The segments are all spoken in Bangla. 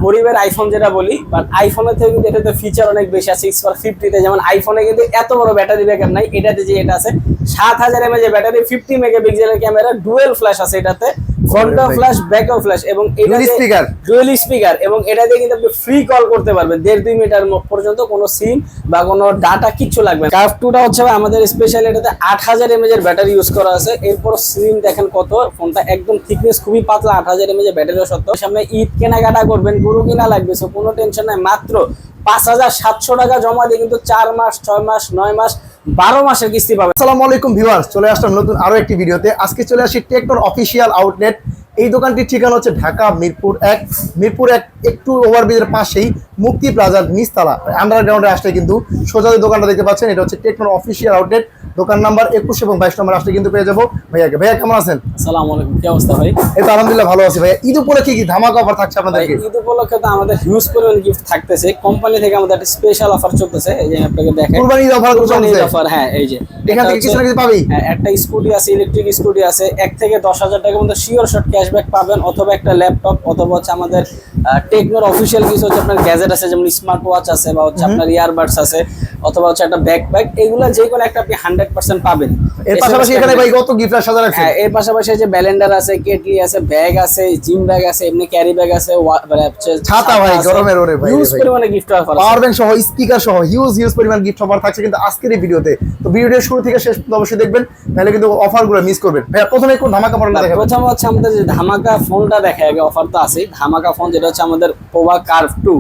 গরিবের আইফোন যেটা বলি, বাট আইফোনের থেকে কিন্তু এটাতে ফিচার অনেক বেশি আছে। Xperia 50 তে যেমন আইফোনে কিন্তু এত বড় ব্যাটারি ব্যাকআপ নাই, এটাতে যে এটা আছে 7000 mAh ব্যাটারি, 50 মেগাপিক্সেলের ক্যামেরা, ডুয়েল ফ্ল্যাশ আছে এটাতে, ফ্রন্টও ফ্ল্যাশ ব্যাকও ফ্ল্যাশ, এবং এটা ডুয়েল স্পিকার, এবং এটা দিয়ে কিন্তু আপনি ফ্রি কল করতে পারবেন 1.5-2 মিটার পর্যন্ত, কোনো সিম বা কোনো ডাটা কিচ্ছু লাগবে না। কার্ভ 2টা হচ্ছে আমাদের স্পেশাল, এটাতে 8000 mAh ব্যাটারি ইউজ করা আছে। এরপর স্লিম দেখেন কত, ফোনটা একদম থিকনেস খুবই পাতলা, 8000 mAh ব্যাটারিও সত্ত্বেও। সামনে ঈদ কেনাকাটা করবেন, গরু কিনা লাগবে, সো কোনো টেনশন নাই। মাত্র 5700 টাকা জমা দিয়ে কিন্তু 4 মাস, 6 মাস, 9 মাস, 12 মাসের কিস্তি পাবেন। আসসালামু আলাইকুম ভিউয়ার্স, চলে আসলাম নতুন আরো একটি ভিডিওতে। আজকে চলে আসি টেকনোর অফিসিয়াল আউটলেট। এই দোকানটির ঠিকানা হচ্ছে ঢাকা মিরপুর 1 একটু ওভারব্রিজের পাশেই মুক্তি প্লাজার নিচতলা আন্ডারগ্রাউন্ডে আসলে কিন্তু সোজা দোকানটা দেখতে পাচ্ছেন, এটা হচ্ছে টেকনোর অফিসিয়াল আউটলেট। দোকান নাম্বার 21 এবং 22 নম্বর আসলে কিন্তু পেয়ে যাবো ভাইয়াকে। ভাইয়া কেমন আছেন? আসসালামু আলাইকুম, কি অবস্থা ভাই? এই তো আলহামদুলিল্লাহ ভালো আছি ভাইয়া। ঈদ উপলক্ষে কি ধামাকা অফার থাকছে আপনাদেরকে? ঈদ উপলক্ষে তো আমাদের হিউজ পরিমাণ গিফট থাকতেছে, কোম্পানি থেকে আমাদের একটা স্পেশাল অফার চলতেছে, এই যে আপনাকে দেখাই কুরবানি ঈদ অফার চলছে। অফার, হ্যাঁ এই যে এখান থেকে কিছু না কিছু পাবেই। হ্যাঁ, একটা স্কুটি আছে, ইলেকট্রিক স্কুটি আছে, 1 থেকে 10,000 টাকার মধ্যে শিওর শর্ট ক্যাশব্যাক পাবেন, অথবা একটা ল্যাপটপ, অথবা হচ্ছে আমাদের টেকনোর অফিসিয়াল কিছু হচ্ছে আপনার গ্যাজেট আছে, যেমন স্মার্ট ওয়াচ আছে, বা হচ্ছে আপনার ইয়ারবাডস আছে, অথবা হচ্ছে একটা ব্যাকপ্যাক, এগুলা যে কোনো একটা আপনি 100% পাবেন। এর পাশাপাশি এখানে ভাই কত গিফট সাজা রাখছে? হ্যাঁ, এর পাশাপাশি যে ব্যালেন্ডার আছে, কেটলি আছে, ব্যাগ আছে, জিম ব্যাগ আছে, এমনি ক্যারি ব্যাগ আছে, মানে হচ্ছে ছাতা ভাই গরমের ওরে ভাই, হিউজ পরিমাণে গিফট অফার, পাওয়ার ব্যাংক সহ, স্পিকার সহ হিউজ পরিমাণ গিফট অফার থাকছে কিন্তু আজকের এই ভিডিওতে। তো ভিডিওর শুরু থেকে শেষ পর্যন্ত অবশ্যই দেখবেন, নাহলে কিন্তু অফারগুলো মিস করবেন। ভাই প্রথমে কোন ধামাকা ফোনটা দেখাবেন? প্রথম হচ্ছে আমাদের যে ধামাকা ফোনটা দেখায় আগে, অফার তো আছে। ধামাকা ফোন যেটা হচ্ছে আমাদের পোভা কার্ভ 2।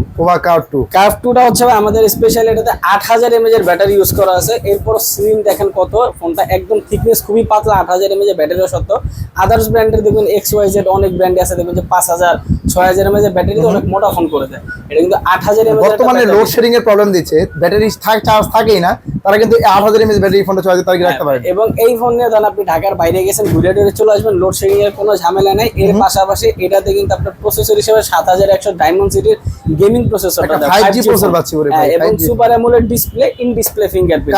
কার্ভ 2টা হচ্ছে আমাদের স্পেশাল, এটাতে 8000 mAh এর ব্যাটারি ইউজ করা আছে। এরপর স্লিম দেখেন কত, ফোনটা একদম থিকনেস খুবই পাতলা, 8000 mAh ব্যাটারিও সত্ত্বেও। আদার্স ব্র্যান্ডের দেখবেন XYZ অনেক ব্র্যান্ড আছে, দেখবেন যে 5000, 6000 mAh ব্যাটারি তো অনেক মোটা ফোন করে দেয়, এটা কিন্তু 8000 mAh। বর্তমানে লোড শেডিং এর প্রবলেম দিচ্ছে, ব্যাটারি চার্জ থাকেই না, তারা কিন্তু 8000 mAh ব্যাটারি ফোনটা চার্জে তারিখ রাখতে পারে। এবং এই ফোন নিয়ে ধরেন আপনি ঢাকার বাইরে গেছেন, ঘুরে টুরে চলে আসবেন, লোড শেডিং এর কোনো ঝামেলা নাই। এর পাশাপাশি এটাতে কিন্তু আপনার প্রসেসর হিসেবে 7100 ডায়মন্ড সিটির গেমিং প্রসেসরটা দেয়, 5G প্রসেসর পাচ্ছি ওরে ভাই, এবং super AMOLED display, in display fingerprint,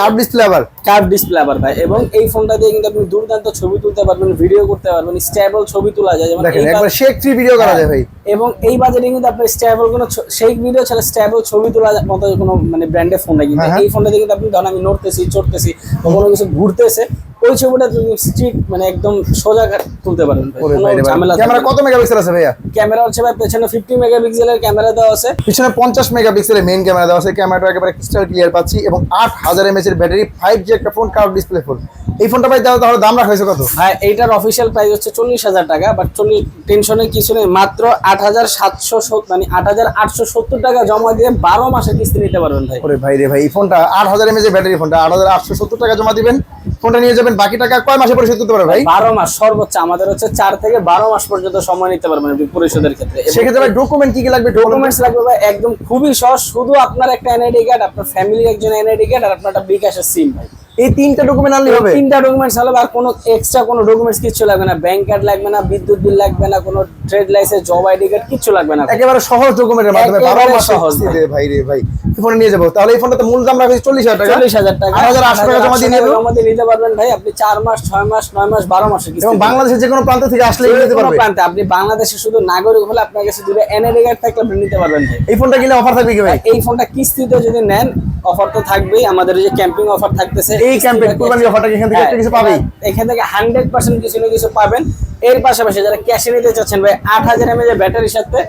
curve display আবার ভাই। এবং এই ফোনটা দিয়ে কিন্তু আপনি দুর্দান্ত ছবি তুলতে পারবেন, ভিডিও করতে পারবেন, স্টেবল ছবি তোলা যায়, যেমন একবার শেক ফ্রি ভিডিও করা যায় ভাই। এবং এই বাজেটে কিন্তু আপনি স্টেবল কোনো শেক ভিডিও ছাড়া স্টেবল ছবি তোলা মতো কোনো মানে ব্র্যান্ডের ফোন নাই। কিন্তু এই ফোনটা দিয়ে কিন্তু আপনি ধরেন আমি নড়তেছি, চড়তেছি, কোনো কিছু ঘুরতেছে, ওই ছবিটা তুমি স্ট্রিট মানে একদম সোজা তুলতে পারবেন। ক্যামেরা কত মেগাপিক্সেল আছে ভাইয়া? ক্যামেরা হচ্ছে ভাই পেছনে 50 মেগাপিক্সেলের ক্যামেরা দেওয়া আছে, পিছনে 50 মেগাপিক্সেলের মেইন ক্যামেরা দেওয়া আছে। ক্যামেরাটা একেবারে ক্রিস্টাল ক্লিয়ার পাচ্ছি, এবং 8000 mAh এর ব্যাটারি, 5G একটা ফোন, কার্ভ ডিসপ্লে ফোন। এই ফোনটা ভাই তাহলে দাম রাখা হয়েছে কত? ভাই এইটার অফিসিয়াল প্রাইস হচ্ছে 40,000 টাকা, বাট টেনশনের কিছু নেই, মাত্র 8770 মানে 8870 টাকা জমা দিয়ে 12 মাসের কিস্তি নিতে পারবেন ভাই। ওরে ভাই রে ভাই, এই ফোনটা 8000 mAh ব্যাটারি ফোনটা 8870 টাকা জমা দিবেন, ফোনটা নিয়ে যাবেন। বাকি টাকা কয় মাসে পরিশোধ করতে পারবে ভাই? 12 মাস সর্বোচ্চ, আমাদের হচ্ছে 4 থেকে 12 মাস পর্যন্ত সময় নিতে পারবেন পরিশোধের ক্ষেত্রে। সেক্ষেত্রে ভাই ডকুমেন্ট কি লাগবে? ডকুমেন্টস লাগবে ভাই একদম খুবই সহজ, শুধু আপনার একটা এনআইডি কার্ড, আপনার ফ্যামিলির একজন এনআইডি কার্ড, আর আপনার একটা বিকাশের সিম ভাই। এই 3টা ডকুমেন্ট আনলে হবে? 3টা ডকুমেন্টস হলে আর কোনো এক্সট্রা কোনো ডকুমেন্টস কিছু লাগবে না, ব্যাংক কার্ড লাগবে না, বিদ্যুৎ বিল লাগবে না, কোনো trade licence, job ID card কিছু লাগবে না, একেবারে সহজ ডকুমেন্টের মাধ্যমে 12 মাস সহজ ভাই রে ভাই। এই ফোন নিয়ে যাব, তাহলে এই ফোনটাতে মূল দাম রাখা 40,000 টাকা, 40,000 টাকা, 8800 টাকা জমা দিয়ে নিতে পারবেন ভাই। আপনি 4 মাস, 6 মাস, 9 মাস, 12 মাসের কিস্তি, এবং বাংলাদেশের যে কোনো প্রান্ত থেকে আসলে নিতে পারবেন। প্রান্তে আপনি বাংলাদেশের শুধু নাগরিক হলে আপনার কাছে যদি এনআইডি কার্ড থাকলে আপনি নিতে পারবেন ভাই। এই ফোনটা কিনলে অফার থাকবে কি ভাই? এই ফোনটা কিস্তিতে যদি নেন অফার তো থাকবেই, আমাদের যে ক্যাম্পিং অফার থাকতেছে, এই ক্যাম্পেইন কুরবানি অফারটা এখান থেকে একটা কিছু পাবেই, এখান থেকে 100% কিছু না কিছু পাবেন। এর পাশাপাশি যারা ক্যাশে নিতে চাচ্ছেন ভাই, 8000 mAh ব্যাটারির সাথে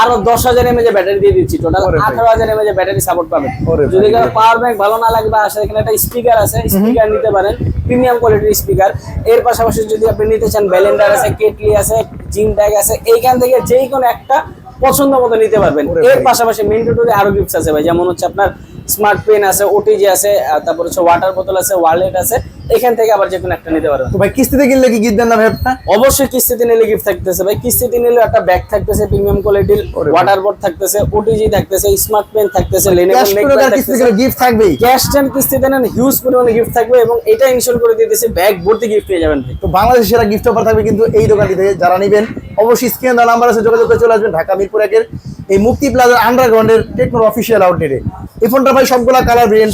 আরো 10,000 mAh ব্যাটারি দিয়ে দিচ্ছি, টোটাল 18,000 mAh ব্যাটারি সাপোর্ট পাবেন। যদি কারো পাওয়ার ব্যাংক ভালো না লাগবে, আসলে এখানে একটা স্পিকার আছে, স্পিকার নিতে পারেন, প্রিমিয়াম কোয়ালিটির স্পিকার। এর পাশাপাশি যদি আপনি নিতে চান, ব্যালেন্ডার আছে, কেটলি আছে, জিম ব্যাগ আছে, এইখান থেকে যেই কোনো একটা পছন্দ মতো নিতে পারবেন। এর পাশাপাশি মেন্ডেটরি আরো গিফটস আছে ভাই, যেমন হচ্ছে আপনার স্মার্ট পেন আছে, ওটিজি আছে, তারপর হচ্ছে ওয়াটার বোতল আছে, ওয়ালেট আছে, এখান থেকে আবার যে কোনো একটা নিতে পারবেন। তো ভাই কিস্তিতে কিনলে কি গিফট দেন না ভাই আপনারা? অবশ্যই কিস্তিতে নিলে গিফট থাকতেছে ভাই। কিস্তিতে নিলে একটা ব্যাগ থাকতেছে প্রিমিয়াম কোয়ালিটির, ওয়াটার বোর্ড থাকতেছে, ওটিজি থাকতেছে, স্মার্ট পেন থাকতেছে, লেনোভো নেকপ্যাড থাকতেছে, গিফট থাকবেই। ক্যাশ টাইম কিস্তিতে নেন হিউজ পরিমাণে গিফট থাকবে, এবং এটা ইনশিওর করে দিতেছে ব্যাগ ভর্তি গিফট পেয়ে যাবেন ভাই। তো বাংলাদেশের সেরা গিফট অফার থাকবে কিন্তু এই দোকানটি থেকে। যারা নেবেন অবশ্যই স্ক্রিনে দেওয়া নাম্বার আছে, যোগাযোগ করে চলে আসবেন ঢাকা মিরপুর 1 এই মুক্তি প্লাজার আন্ডারগ্রাউন্ডের টেকনোর অফিসিয়াল আউটলেটে। এই ফোনটা ভাই সবগুলো কালার ভেরিয়েন্ট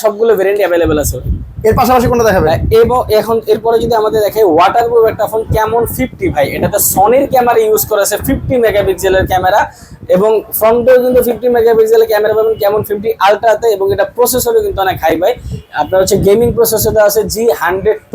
সবগুলো ভেরিয়েন্ট अवेलेबल আছে। এর পাশাপাশি কোনটা দেখাবেন? এবং এখন এরপরে যদি আমাদের দেখে ওয়াটারপ্রুফ একটা ফোন, কেমন 50 ভাই, এটাতে সনির ক্যামেরা ইউজ করা আছে, 50 মেগাপিক্সেলের ক্যামেরা, এবং ফ্রন্টেও কিন্তু 50 মেগাপিক্সেল ক্যামেরা পাবেন ক্যামন 50 আলট্রাতে, এবং এটা প্রসেসরও কিন্তু অনেক হাই ভাই। আপনার হচ্ছে গেমিং প্রসেসর আছে G102,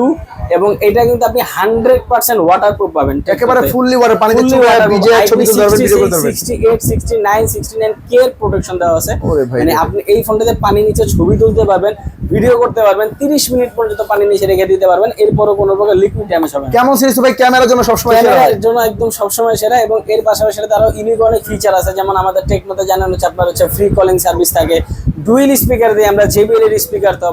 এবং এটা কিন্তু আপনি 100% ওয়াটারপ্রুফ পাবেন, একেবারে ফুললি ওয়াটার, পানিতে চুবায় ভিজে ছবি তুলতে পারবেন, ভিডিও করতে পারবেন। 68, 69, 69 কে প্রোটেকশন দেওয়া আছে। ওরে ভাই মানে আপনি এই ফোনটাতে পানি নিচে ছবি তুলতে পারবেন, ভিডিও করতে পারবেন, 30 মিনিট পর্যন্ত পানি নিচে রেখে দিতে পারবেন, এরপরও কোনো প্রকার লিকুইড ড্যামেজ হবে না। কেমন সিরিজ ভাই ক্যামেরার জন্য সবসময় সেরা হয়? ক্যামেরার জন্য একদম সবসময় সেরা, এবং এর পাশাপাশি আরো ইউনিক অনেক ফিচার আছে, যেমন আমাদের টেকনোতে জানানো হচ্ছে আপনার হচ্ছে ফ্রি কলিং সার্ভিস থাকে, ডুয়েল স্পিকার দিয়ে আমরা JBL এর স্পিকার, তো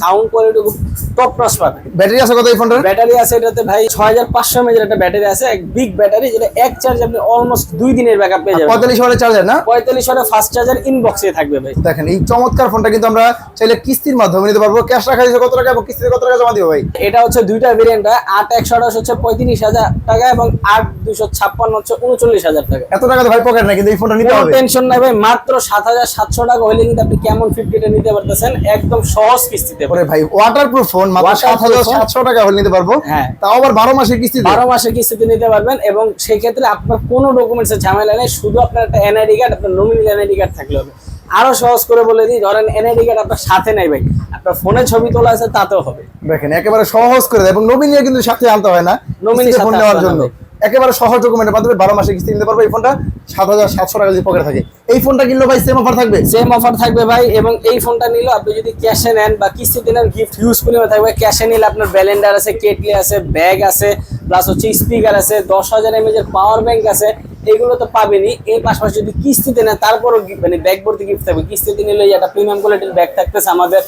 সাউন্ড কোয়ালিটি খুব টপ ক্লাস পাবেন। ব্যাটারি আছে কত এই ফোনটার? ব্যাটারি আছে এটাতে ভাই 6500 mAh একটা ব্যাটারি আছে, এক বিগ ব্যাটারি, যেটা এক চার্জ আপনি অলমোস্ট 2 দিনের ব্যাকআপ পেয়ে যাবেন। 45 ওয়াটের চার্জার না? 45 ওয়াটের ফাস্ট চার্জার ইনবক্সে থাকবে ভাই। দেখেন এই চমৎকার ফোনটা কিন্তু আমরা চাইলে কিস্তির মাধ্যমে নিতে পারবো। ক্যাশ রাখা দিয়েছে কত টাকা এবং কিস্তিতে কত টাকা জমা দিব ভাই? এটা হচ্ছে দুইটা ভেরিয়েন্ট, 8128 হচ্ছে 35,000 টাকা, এবং 8256 হচ্ছে 39,000 টাকা। এত টাকা তো ভাই পকেট না, কিন্তু এই ফোনটা নিতে কোনো হবে। টেনশন নাই ভাই, মাত্র 7700 টাকা হলে কিন্তু আপনি কেমন 50টা নিতে পারতেছেন একদম সহজ কিস্তিতে। ওরে ভাই ওয়াটারপ্রুফ ফোন মাত্র Waterproof 7700 টাকা হলে নিতে পারবো। হ্যাঁ, তাও আবার 12 মাসের কিস্তিতে। 12 মাসের কিস্তিতে নিতে পারবেন, এবং সেই ক্ষেত্রে আপনার কোনো ডকুমেন্টসের ঝামেলা নেই, শুধু আপনার একটা NID কার্ড, আপনার নমিনাল NID কার্ড থাকলে হবে। আরো সহজ করে বলে দিই, ধরেন NID কার্ড আপনার সাথে নাই ভাই, আপনার ফোনে ছবি তোলা আছে তাতেও হবে। দেখেন একেবারে সহজ করে দেয়, এবং নমিনি কিন্তু সাথে আনতে হয় না, নমিনি কিস্তিতে সাথে ফোন নেওয়ার আনতে জন্য হবে। একেবারে সহজ ডকুমেন্টের মাধ্যমে 12 মাসের কিস্তি নিতে পারবো। এই ফোনটা 7700 টাকা যদি পকেটে থাকে, এই ফোনটা কিনলে ভাই সেম অফার থাকবে? সেম অফার থাকবে ভাই, এবং এই ফোনটা নিলে আপনি যদি ক্যাশে নেন বা কিস্তিতে নেন, গিফট হিউজ পরিমাণে থাকবে। ক্যাশে নিলে আপনার ব্যালেন্ডার আছে, কেটলি আছে, ব্যাগ আছে, প্লাস হচ্ছে স্পিকার আছে, 10,000 mAh এর পাওয়ার ব্যাংক আছে, এগুলো তো পাবেনই। এর পাশাপাশি যদি কিস্তিতে নেন তারপরও মানে ব্যাগ ভর্তি গিফট থাকবে। কিস্তিতে নিলে একটা প্রিমিয়াম কোয়ালিটির ব্যাগ থাকতেছে আমাদের,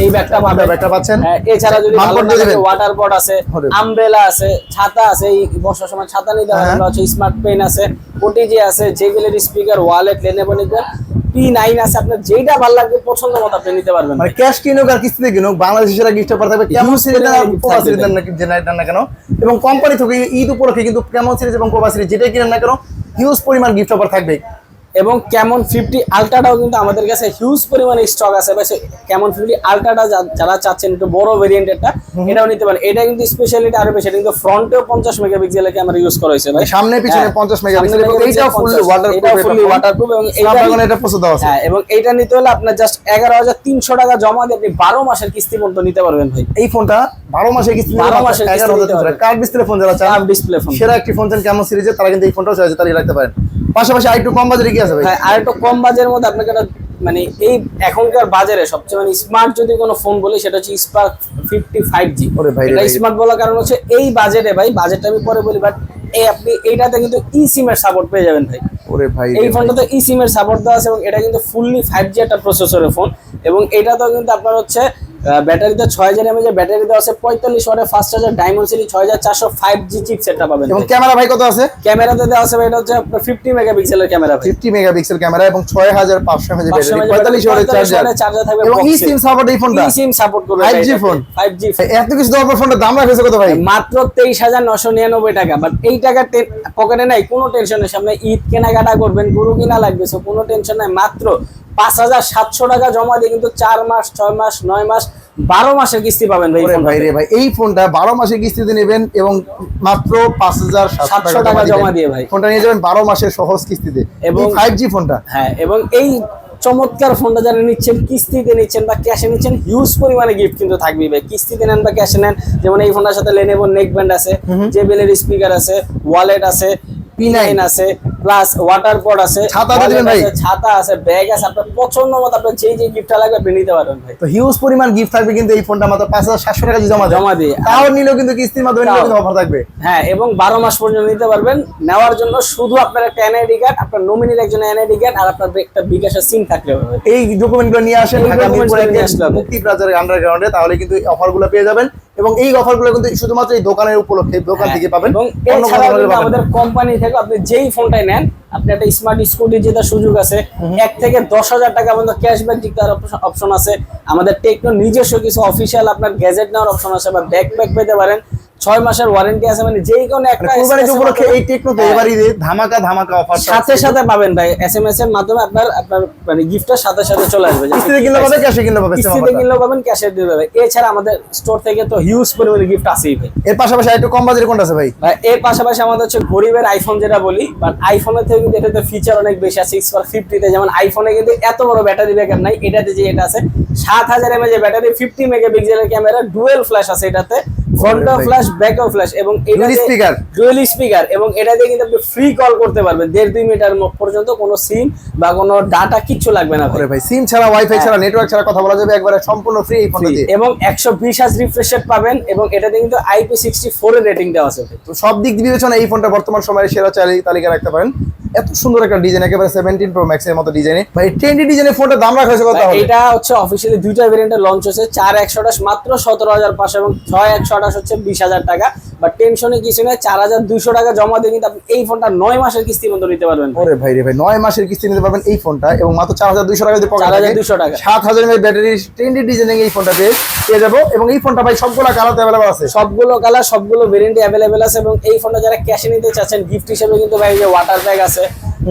এই ব্যাগটা পাবেন, ব্যাগটা পাচ্ছেন। এছাড়া যদি মানপট দিয়ে দিবেন। ওয়াটার বট আছে, ওরে। আমব্রেলা আছে, ছাতা আছে, এই বর্ষার সময় ছাতা নিতে হ্যাঁ। পারবেন, হচ্ছে স্মার্ট পেন আছে, OTG আছে, JBL এর স্পিকার, ওয়ালেট, Lenovo নিবেন, P9 আছে, আপনার যেটা ভালো লাগবে পছন্দ মতো আপনি নিতে পারবেন। মানে ক্যাশ কিনুক আর কিস্তিতে কিনুক, বাংলাদেশের সেরা গিফট অফার থাকবে। কেমন Huge সিরিজ পরিমাণে gift কোবা থাকবে। সিরিজ নাকি জেনারেট না কেন, এবং কোম্পানি থেকে ঈদ উপলক্ষে কিন্তু কেমন সিরিজ এবং কোবা সিরিজ যেটাই কিনেন না কেন হিউজ পরিমাণ গিফট অফার থাকবে। এবং ক্যামন 50 আলট্রাটাও কিন্তু আমাদের কাছে হিউজ পরিমাণে স্টক আছে ভাই। ক্যামন 50 আলট্রাটা যারা চাচ্ছেন একটু বড় ভেরিয়েন্টেরটা, এটাও নিতে পারেন। এটা কিন্তু স্পেশালিটি আরো বেশি, এটা কিন্তু ফ্রন্টেও 50 মেগাপিক্সেলের ক্যামেরা ইউজ করা হয়েছে ভাই, সামনে পিছনে 50 মেগাপিক্সেল, এবং এইটাও ফুললি ওয়াটারপ্রুফ, এবং স্ন্যাপড্রাগন এটা প্রস্তুত আছে। হ্যাঁ, এবং এইটা নিতে হলে আপনার জাস্ট 11,300 টাকা জমা দিয়ে আপনি 12 মাসের কিস্তি পর্যন্ত নিতে পারবেন ভাই। এই ফোনটা 12 মাসের কিস্তি 12 মাসের কিস্তি 11,000 টাকা। কার্ড ডিসপ্লে ফোন যারা চান, কার্ভ ডিসপ্লে ফোন, সেরা একটি ফোন চান কেমন সিরিজে, তারা কিন্তু এই ফোনটাও চাইছে তারা রাখতে পারেন। পাশাপাশি আরেকটু কম বাজেটে কি আছে ভাই? হ্যাঁ, আর একটু কম বাজেটের মধ্যে আপনাকে একটা মানে এই এখনকার বাজারে সবচেয়ে মানে স্মার্ট যদি কোনো ফোন বলি সেটা হচ্ছে স্পার্ক 50 5G। ওরে ভাই রে এটা ভাই। স্মার্ট বলার কারণ হচ্ছে এই বাজেটে ভাই, বাজেটটা আমি পরে বলি, বাট এই আপনি এইটাতে কিন্তু eSIM এর সাপোর্ট পেয়ে যাবেন ভাই। ওরে ভাই এই ফোনটাতে eSIM এর সাপোর্ট দেওয়া আছে, এবং এটা কিন্তু ফুললি 5G একটা প্রসেসরের ফোন, এবং এটাতেও কিন্তু আপনার হচ্ছে ব্যাটারিতে 6000 mAh এর ব্যাটারি দেওয়া আছে, 45 ওয়াটের fast charger, diamond series 6400 5G চিপসেটটা পাবেন। এবং ক্যামেরা ভাই কত আছে? ক্যামেরাতে দেওয়া আছে ভাই, এটা হচ্ছে আপনার 50 মেগাপিক্সেলের ক্যামেরা ভাই, 50 মেগাপিক্সেল ক্যামেরা এবং 6500 mAh ব্যাটারি, 45 ওয়াটের চার্জার থাকবে, এবং eSIM সাপোর্ট এই ফোনটা। eSIM সাপোর্ট করবে 5G ফোন। 5G এত কিছু দেওয়ার পর ফোনটার দাম রাখেছে কত ভাই? মাত্র 23,999 টাকা। বাট এই টাকা পকেটে নাই, কোনো টেনশন নেই, সামনে ঈদ কেনাকাটা করবেন, গরু কিনা লাগবে, সো কোনো টেনশন নাই। মাত্র 5,700 টাকা জমা দিয়ে কিন্তু 4 মাস, 6 মাস, 9 মাস, 12 মাসের কিস্তি পাবেন ভাই। ওরে ভাই রে ভাই, এই ফোনটা 12 মাসের কিস্তিতে নেবেন এবং মাত্র 5,700 টাকা জমা দিয়ে ভাই ফোনটা নিয়ে যাবেন 12 মাসের সহজ কিস্তিতে, এবং এবং 5G ফোনটা। হ্যাঁ, এবং এই চমৎকার ফোনটা যারা নিচ্ছেন, কিস্তিতে নিচ্ছেন বা ক্যাশে নিচ্ছেন, হিউজ পরিমাণে গিফট কিন্তু থাকবে ভাই। কিস্তিতে নেন বা ক্যাশে নেন, যেমন এই ফোনটার সাথে Lenovo নেক ব্যান্ড আছে, JBL এর স্পিকার আছে, ওয়ালেট আছে, P9 আছে, প্লাস ওয়াটার পড আছে, ছাতা দিবেন ভাই, ছাতা আছে, ব্যাগ আছে, আপনার পছন্দ মতো আপনার যেই গিফটটা লাগবে আপনি নিতে পারবেন ভাই। তো হিউজ পরিমাণ গিফট থাকবে কিন্তু এই ফোনটা মাত্র 5,700 টাকা জমা দিয়ে তাও নিলেও কিন্তু কিস্তির মাধ্যমে নিলেও কিন্তু অফার থাকবে। হ্যাঁ, এবং 12 মাস পর্যন্ত নিতে পারবেন। নেওয়ার জন্য শুধু আপনার একটা NID কার্ড, আপনার নমিনির একজন NID কার্ড, আর আপনার একটা বিকাশের সিম থাকলে হবে। এই ডকুমেন্টগুলো নিয়ে আসেন এই ঢাকা ডকুমেন্টগুলো নিয়ে আসলে হবে। মুক্তি প্লাজার আন্ডারগ্রাউন্ডে, তাহলে কিন্তু এই অফারগুলো পেয়ে যাবেন, এবং এই অফারগুলো কিন্তু শুধুমাত্র এই দোকানের উপলক্ষে, দোকান থেকে পাবেন। এবং অন্য এছাড়াও কোনো কিন্তু পাবেন না। আমাদের কোম্পানি থেকে আপনি যেই ফোনটাই নেন, আপনি একটা স্মার্ট স্কুটি জেতার সুযোগ আছে, 1 থেকে 10,000 টাকা পর্যন্ত ক্যাশব্যাক জিতার অপশন আছে। আমাদের টেকনো নিজস্ব কিছু অফিসিয়াল আপনার গ্যাজেট নেওয়ার অপশন আছে, বা ব্যাকপ্যাক পেতে পারেন। 6 মাসের ওয়ারেন্টি আছে, মানে যেই কোনো একটা কুরবানি উপলক্ষে এই টেকনোতে এবার ঈদে ধামাকা ধামাকা অফার সাথে সাথে পাবেন ভাই। এসএমএস এর মাধ্যমে আপনার মানে গিফটটা সাথে সাথে চলে আসবে। কিস্তিতে কিনলে পাবে, ক্যাশে কিনলে পাবে, কিস্তিতে কিনলেও পাবেন, ক্যাশে দিতে পাবে। এছাড়া আমাদের স্টোর থেকে তো হিউজ পরিমাণে গিফট আছেই ভাই। এর পাশাপাশি একটু কম বাজেটের কোনটা আছে ভাই? এর পাশাপাশি আমাদের হচ্ছে গরিবের আইফোন যেটা বলি, বাট আইফোনের থেকে কিন্তু এটাতে ফিচার অনেক বেশি আছে। 6/50 তে যেমন আইফোনে কিন্তু এত বড় ব্যাটারি ব্যাকআপ নাই, এটাতে যে এটা আছে 7000 mAh এর ব্যাটারি, 50 মেগাপিক্সেলের ক্যামেরা, ডুয়েল ফ্ল্যাশ আছে এটাতে, ফ্রন্টও ফ্ল্যাশ ব্যাকও ফ্ল্যাশ, এবং এটা স্পিকার, ডুয়েল স্পিকার, এবং এটা দিয়ে কিন্তু আপনি ফ্রি কল করতে পারবেন 1.5-2 মিটার পর্যন্ত। কোনো সিম বা কোনো ডাটা কিচ্ছু লাগবে না ভাই। সিম ছাড়া, ওয়াইফাই ছাড়া, নেটওয়ার্ক ছাড়া কথা বলা যাবে একবারে সম্পূর্ণ ফ্রি এই ফোনটা দিয়ে। এবং 120 হার্জ রিফ্রেশ রেট পাবেন, এবং এটাতে কিন্তু IP64 এর রেটিং দেওয়া আছে। তো সব দিক দিয়ে বিবেচনা এই ফোনটা বর্তমান সময়ের সেরা তালিকা রাখতে পারেন। এত সুন্দর একটা ডিজাইন, একেবারে 17 Pro Max এর মতো ডিজাইনে ভাই। ট্রেন্ডি ডিজাইনের ফোনটা দাম রাখা হয়েছে কত? এটা হচ্ছে অফিশিয়ালি দুইটা ভেরিয়েন্টে লঞ্চ হয়েছে। 4128 মাত্র 17500, এবং 6128 হচ্ছে 20000 টাকা। বাট টেনশনে কিছু নেই, 4200 টাকা জমা দিয়ে কিন্তু আপনি এই ফোনটা 9 মাসের কিস্তি বন্ধ নিতে পারবেন। ওরে ভাই রে ভাই, 9 মাসের কিস্তি নিতে পারবেন এই ফোনটা, এবং মাত্র 4200 টাকা দিয়ে পকেটে 4200 টাকা 7000 mAh ব্যাটারি ট্রেন্ডি ডিজাইনিং এই ফোনটা পেয়ে যাবো। এবং এই ফোনটা ভাই সবগুলো কালার अवेलेबल আছে, সবগুলো কালার, সবগুলো ভেরিয়েন্টে अवेलेबल আছে। এবং এই ফোনটা যারা ক্যাশে নিতে চাচ্ছেন গিফট হিসেবে কিন্তু ভাই যে ওয়াটার ব্যাগ আছে,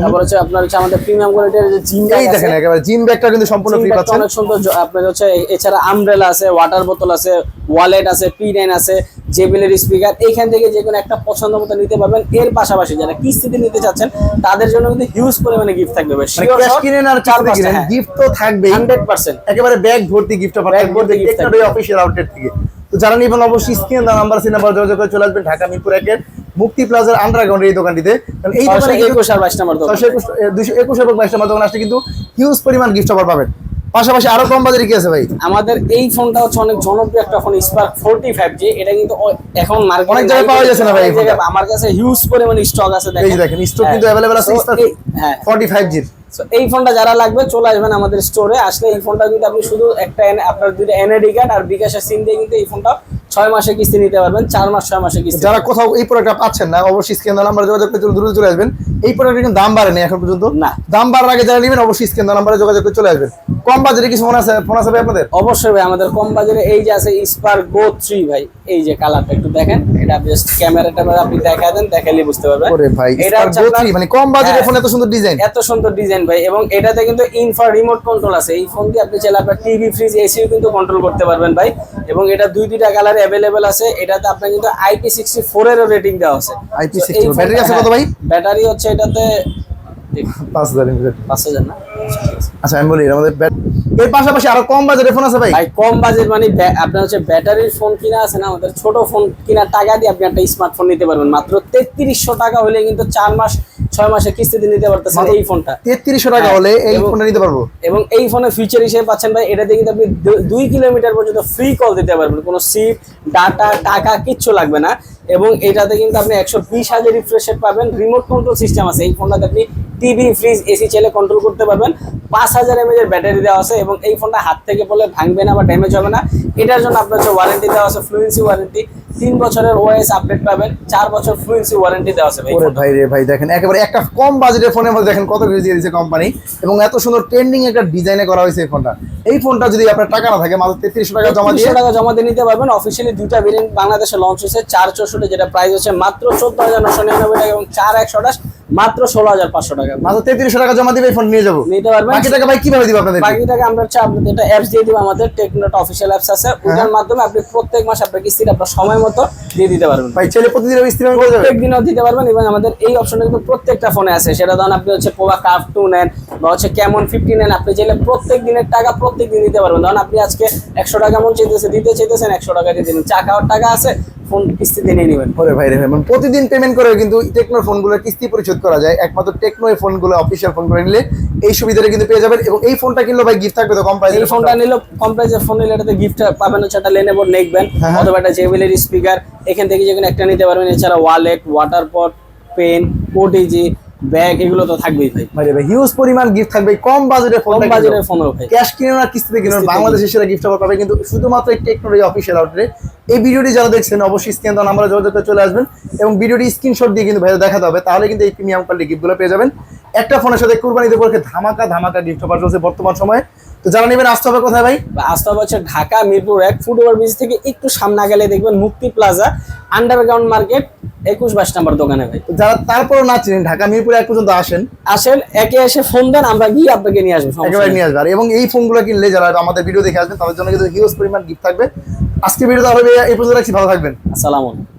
তারপর হচ্ছে আপনার হচ্ছে আমাদের প্রিমিয়াম কোয়ালিটির যে জিম ব্যাগ আছে, দেখেন একেবারে জিম ব্যাগটা কিন্তু সম্পূর্ণ ফ্রি পাচ্ছেন, অনেক সুন্দর। আপনার হচ্ছে এছাড়া আমব্রেলা আছে, ওয়াটার বোতল আছে, ওয়ালেট আছে, P9 আছে, জেবিএল স্পিকার, এইখান থেকে যে কোনো একটা পছন্দ মতো নিতে পারবেন। এর পাশাপাশি যারা কিস্তিতে নিতে চাচ্ছেন তাদের জন্য কিন্তু হিউজ পরিমাণে গিফট থাকবে ভাই। ক্যাশ কিনেন আর কিস্তিতে কিনেন, গিফট তো থাকবেই 100%, একেবারে ব্যাগ ভর্তি গিফট পাবেন, ব্যাগ ভর্তি গিফট থাকবে অফিশিয়াল আউটলেট থেকে। তো যারা নিবেন অবশ্যই স্ক্রিনে দেওয়া নাম্বার যোগাযোগ করে চলে আসবেন ঢাকা মিরপুর 1 এর মুক্তি প্লাজার আন্ডারগ্রাউন্ড এই দোকানটিতে। এই দোকানে 21 আর 22 নম্বর দোকান, 221 এবং 22 নম্বর দোকান আসলে কিন্তু হিউজ পরিমাণ গিফট অফার পাবেন। পাশাপাশি আরো কম বাজারে কি আছে ভাই? আমাদের এই ফোনটা হচ্ছে অনেক জনপ্রিয় একটা ফোন, স্পার্ক 45G। এটা কিন্তু এখন মার্কেটে অনেক জায়গায় পাওয়া যাচ্ছে না ভাই। আমার কাছে হিউজ পরিমাণে স্টক আছে, এই দেখেন স্টক কিন্তু अवेलेबल আছে স্পার্ক 45G। এই ফোনটা যারা লাগবে চলে আসবেন আমাদের স্টোরে। আসলে এই ফোনটা কিন্তু আপনি শুধু একটা আপনার দুইটা এনআইডি কার্ড আর বিকাশের সিম দিয়ে কিন্তু এই ফোনটা 6 মাসে কিস্তি নিতে পারবেন, 4 মাস 6 মাসে কিস্তি। যারা কোথাও এই প্রোডাক্টটা পাচ্ছেন না অবশ্যই স্ক্রিন দেওয়া নাম্বারে যোগাযোগ করে দ্রুত চলে আসবেন। এই প্রোডাক্টের কিন্তু দাম বাড়েনি এখন পর্যন্ত, না দাম বাড়ার আগে যারা নেবেন অবশ্যই স্ক্রিন দেওয়া নাম্বারে যোগাযোগ করে চলে আসবেন। কম বাজেটে কিছু ফোন আছে ভাই আপনাদের? অবশ্যই ভাই, আমাদের কম বাজারে এই যে আছে স্পার্ক গো 3 ভাই। এই যে কালারটা একটু দেখেন, এটা জাস্ট ক্যামেরাটা আপনি দেখায় দেন, দেখাইলে বুঝতে পারবেন। ওরে ভাই, এটা স্পার্ক গো 3 মানে কম বাজেটে ফোন, এত সুন্দর ডিজাইন, এত সুন্দর ডিজাইন ভাই। এবং এটাতে কিন্তু ইনফ্রা রিমোট কন্ট্রোল আছে। এই ফোন দিয়ে আপনি চাইলে আপনার টিভি, ফ্রিজ, এসিও কিন্তু কন্ট্রোল করতে পারবেন ভাই। এবং এটা দুইটা কালারে अवेलेबल আছে। এটাতে আপনার কিন্তু IP64 এরও রেটিং দেওয়া আছে। IP64 ব্যাটারি আছে কত ভাই? ব্যাটারি হচ্ছে এটাতে 5000 mAh। 5000 না? আচ্ছা আমি বলি আমাদের এর পাশাপাশি আরো কম বাজেটের ফোন আছে ভাই? ভাই কম বাজেট মানে আপনার হচ্ছে ব্যাটারির ফোন কিনা আছে না, আমাদের ছোট ফোন কিনার টাকা দিয়ে আপনি একটা স্মার্টফোন নিতে পারবেন। মাত্র 3300 টাকা হলে কিন্তু 4 মাস 6 মাসের কিস্তিতে নিতে পারতেছেন এই ফোনটা। 3300 টাকা হলে এই ফোনটা নিতে পারবো। এবং এই ফোনের ফিচার হিসেবে পাচ্ছেন ভাই, এটাতে কিন্তু আপনি 2 কিলোমিটার পর্যন্ত ফ্রি কল দিতে পারবেন, কোনো সিম, ডাটা, টাকা কিচ্ছু লাগবে না। এবং এটাতে কিন্তু আপনি 120 হাজার রিফ্রেশ রেট পাবেন, রিমোট কন্ট্রোল সিস্টেম আছে। এই ফোনটাতে আপনি টিভি, ফ্রিজ, এসি চাইলে কন্ট্রোল করতে পারবেন। 5000 mAh এর ব্যাটারি দেওয়া আছে, এবং এই ফোনটা হাত থেকে পড়লে ভাঙবে না বা ড্যামেজ হবে না। এটার জন্য আপনার যে ওয়ারেন্টি দেওয়া আছে, ফ্লুয়েন্সি ওয়ারেন্টি, 3 বছরের ওএস আপডেট পাবেন, 4 বছর ফ্লুয়েন্সি ওয়ারেন্টি দেওয়া আছে ভাই। ওরে ভাই রে ভাই, দেখেন একেবারে একটা কম বাজেটের ফোনের মধ্যে দেখেন কত কিছু দিয়ে দিয়েছে কোম্পানি, এবং এত সুন্দর ট্রেন্ডিং একটা ডিজাইনে করা হয়েছে এই ফোনটা। এই ফোনটা যদি আপনার টাকা না থাকে মাত্র 3300 টাকা জমা দিয়ে 3300 টাকা জমা দিয়ে নিতে পারবেন। অফিশিয়ালি দুইটা ভেরিয়েন্ট বাংলাদেশে লঞ্চ হয়েছে, 464 যেটা প্রাইস হচ্ছে মাত্র 14999 টাকা, এবং 4128 মাত্র 16500 টাকা। মাত্র 3300 টাকা জমা দিবে এই ফোন নিয়ে যাবো, নিতে পারবেন। বাকি টাকা ভাই কিভাবে দিব আপনাদের? বাকি টাকা আমরা হচ্ছে আপনাদের এটা অ্যাপস দিয়ে দিব, আমাদের টেকনোট অফিশিয়াল অ্যাপস আছে, ওটার মাধ্যমে আপনি প্রত্যেক মাস আপনার কিস্তিটা আপনার সময় মতো দিয়ে দিতে পারবেন ভাই। ছেলে প্রতিদিনের কিস্তি পেমেন্ট করে যাবে, প্রত্যেক দিনও দিতে পারবেন। এবং আমাদের এই অপশনটা কিন্তু প্রত্যেকটা ফোনে আছে। সেটা ধরুন আপনি হচ্ছে পোভা কার্ভ 2 নেন বা হচ্ছে ক্যামন 50 নেন, আপনি চাইলে প্রত্যেক দিনের টাকা প্রত্যেক দিন দিতে পারবেন। ধরুন আপনি আজকে 100 টাকা মন দিতে চাইতেছেন, 100 টাকা দিয়ে দিন, চা খাওয়ার টাকা আছে, ফোন কিস্তিতে নিয়ে নেবেন। ওরে ভাই রে ভাই, মানে প্রতিদিন পেমেন্ট করে কিন্তু টেকনোর ফোনগুলোর কিস্তি পরিশোধ করা যায়। একমাত্র টেকনো এই ফোনগুলো অফিশিয়াল ফোনগুলো নিলে এই সুবিধাটা কিন্তু পেয়ে যাবেন। এবং এই ফোনটা কিনলে ভাই গিফট থাকবে তো কম প্রাইসে? এই ফোনটা নিলে কম প্রাইসের ফোন নিলে এটাতে গিফট পাবেন হচ্ছে একটা লেনোভোর নেকব্যান্ড অথবা একটা জেবিএল স্পিকার, এখান থেকে যে কোনো একটা নিতে পারবেন। এছাড়া wallet, water pot, pen, OTG, bag, এগুলো তো থাকবেই ভাই। ভাই হিউজ পরিমাণ গিফট থাকবে কম বাজেটের ফোন, কম বাজেটের ফোন ভাই। ক্যাশ কিনে না কিস্তিতে কিনুন, বাংলাদেশের সেরা গিফট অফার পাবে কিন্তু শুধুমাত্র এই টেকনোর এই অফিশিয়াল আউটলেটে। এই ভিডিওটি যারা দেখছেন অবশ্যই স্ক্রিন দেওয়া নাম্বারে যোগাযোগ করে চলে আসবেন, এবং ভিডিওটি স্ক্রিনশট দিয়ে কিন্তু ভাই দেখাতে হবে, তাহলে কিন্তু এই প্রিমিয়াম কোয়ালিটি গিফটগুলো পেয়ে যাবেন। একটা ফোনের সাথে কুরবানিতে উপলক্ষে ধামাকা গিফট অফার চলছে বর্তমান সময়ে। তো যারা নেবেন আসতে হবে কোথায় ভাই? বা আসতে হবে হচ্ছে ঢাকা মিরপুর 1 ফুট ওভারব্রিজ থেকে একটু সামনে গেলে দেখবেন মুক্তি প্লাজা আন্ডারগ্রাউন্ড মার্কেট 21-22 নম্বর দোকানে ভাই। তো যারা তারপরও না চিনেন ঢাকা মিরপুর 1 পর্যন্ত আসেন একে এসে ফোন দেন, আমরা গিয়ে আপনাকে নিয়ে আসবো, সমস্যা একেবারে নেই। নিয়ে আসবে। এবং এই ফোনগুলো কিনলে যারা আমাদের ভিডিও দেখে আসবেন তাদের জন্য কিন্তু হিউজ পরিমাণ গিফট থাকবে। আজকে ভিডিওটা হবে এই পর্যন্ত রাখছি, ভালো থাকবেন। আসসালামু আলাইকুম।